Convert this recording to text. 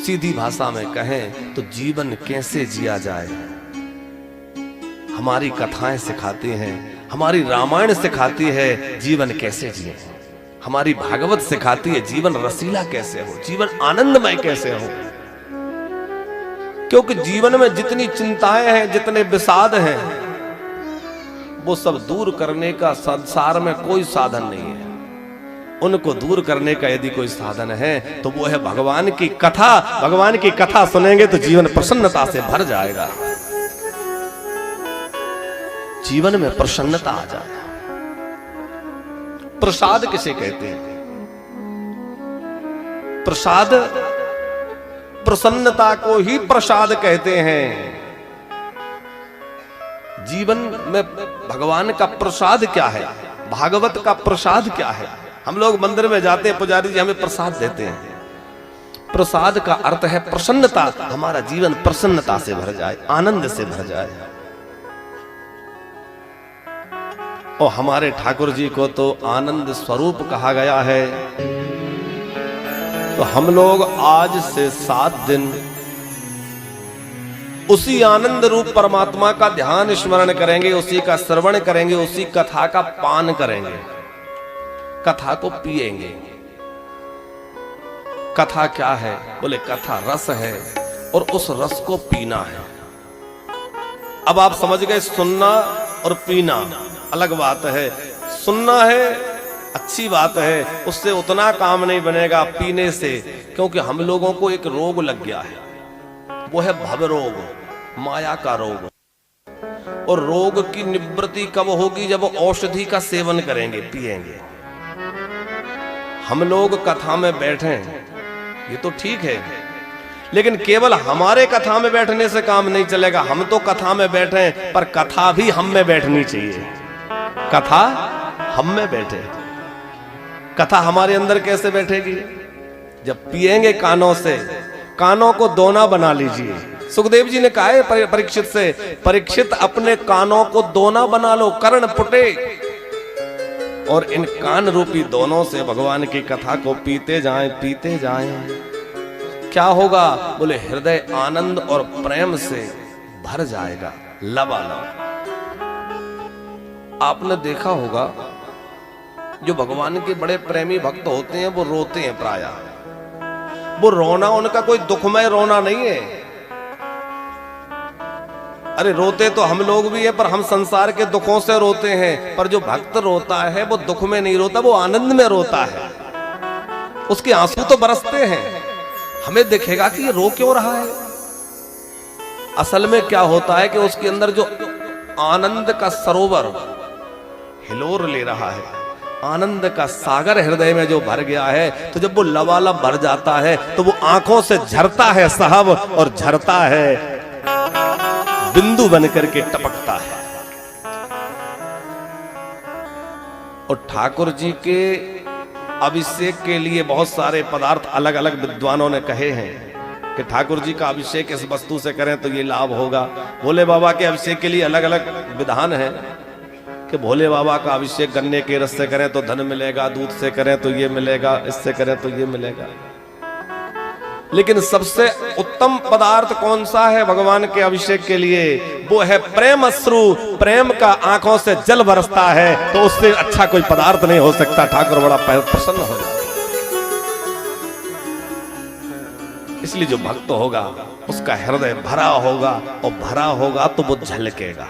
सीधी भाषा में कहें तो जीवन कैसे जिया जाए, हमारी कथाएं सिखाती हैं, हमारी रामायण सिखाती है जीवन कैसे जिए, हमारी भागवत सिखाती है जीवन रसीला कैसे हो, जीवन आनंदमय कैसे हो। क्योंकि जीवन में जितनी चिंताएं हैं, जितने विषाद हैं, वो सब दूर करने का संसार में कोई साधन नहीं है। उनको दूर करने का यदि कोई साधन है तो वो है भगवान की कथा। भगवान की कथा सुनेंगे तो जीवन प्रसन्नता से भर जाएगा, जीवन में प्रसन्नता आ जाएगा। प्रसाद किसे कहते हैं? प्रसाद, प्रसन्नता को ही प्रसाद कहते हैं। जीवन में भगवान का प्रसाद क्या है, भागवत का प्रसाद क्या है? हम लोग मंदिर में जाते हैं, पुजारी जी हमें प्रसाद देते हैं। प्रसाद का अर्थ है प्रसन्नता, हमारा जीवन प्रसन्नता से भर जाए, आनंद से भर जाए। और हमारे ठाकुर जी को तो आनंद स्वरूप कहा गया है। तो हम लोग आज से 7 दिन उसी आनंद रूप परमात्मा का ध्यान स्मरण करेंगे, उसी का श्रवण करेंगे, उसी कथा का पान करेंगे, कथा को पिएंगे। कथा क्या है? बोले कथा रस है और उस रस को पीना है। अब आप समझ गए, सुनना और पीना अलग बात है। सुनना है अच्छी बात है, उससे उतना काम नहीं बनेगा पीने से, क्योंकि हम लोगों को एक रोग लग गया है, वो है भव रोग, माया का रोग। और रोग की निवृत्ति कब होगी? जब औषधि का सेवन करेंगे, पिएंगे। हम लोग कथा में बैठे ये तो ठीक है, लेकिन केवल हमारे कथा में बैठने से काम नहीं चलेगा। हम तो कथा में बैठे, पर कथा भी हम में बैठनी चाहिए। कथा हम में बैठे। कथा हमारे अंदर कैसे बैठेगी? जब पिएंगे कानों से। कानों को दोना बना लीजिए। सुखदेव जी ने कहा है परीक्षित से, परीक्षित अपने कानों को दोना बना लो, कर्ण पुटे, और इन कान रूपी दोनों से भगवान की कथा को पीते जाएं, पीते जाएं। क्या होगा? बोले हृदय आनंद और प्रेम से भर जाएगा, लबालब। आपने देखा होगा जो भगवान के बड़े प्रेमी भक्त होते हैं वो रोते हैं प्रायः। वो रोना उनका कोई दुखमय रोना नहीं है। अरे रोते तो हम लोग भी है, पर हम संसार के दुखों से रोते हैं। पर जो भक्त रोता है वो दुख में नहीं रोता, वो आनंद में रोता है। उसके आंसू तो बरसते हैं। हमें दिखेगा कि ये रो क्यों रहा है। असल में क्या होता है कि उसके अंदर जो आनंद का सरोवर हिलोर ले रहा है, आनंद का सागर हृदय में जो भर गया है, तो जब वो लबालब भर जाता है तो वो आंखों से झरता है साहब, और झरता है बिंदु बनकर के टपकता है। और ठाकुर जी के अभिषेक के लिए बहुत सारे पदार्थ अलग अलग विद्वानों ने कहे हैं कि ठाकुर जी का अभिषेक इस वस्तु से करें तो ये लाभ होगा। भोले बाबा के अभिषेक के लिए अलग अलग विधान है कि भोले बाबा का अभिषेक गन्ने के रस से करें तो धन मिलेगा, दूध से करें तो ये मिलेगा, इससे करें तो ये मिलेगा। लेकिन सबसे उत्तम पदार्थ कौन सा है भगवान के अभिषेक के लिए? वो है प्रेम अश्रु। प्रेम का आंखों से जल बरसता है, तो उससे अच्छा कोई पदार्थ नहीं हो सकता। ठाकुर बड़ा प्रसन्न हो जाता। इसलिए जो भक्त होगा उसका हृदय भरा होगा, और भरा होगा तो वो झलकेगा।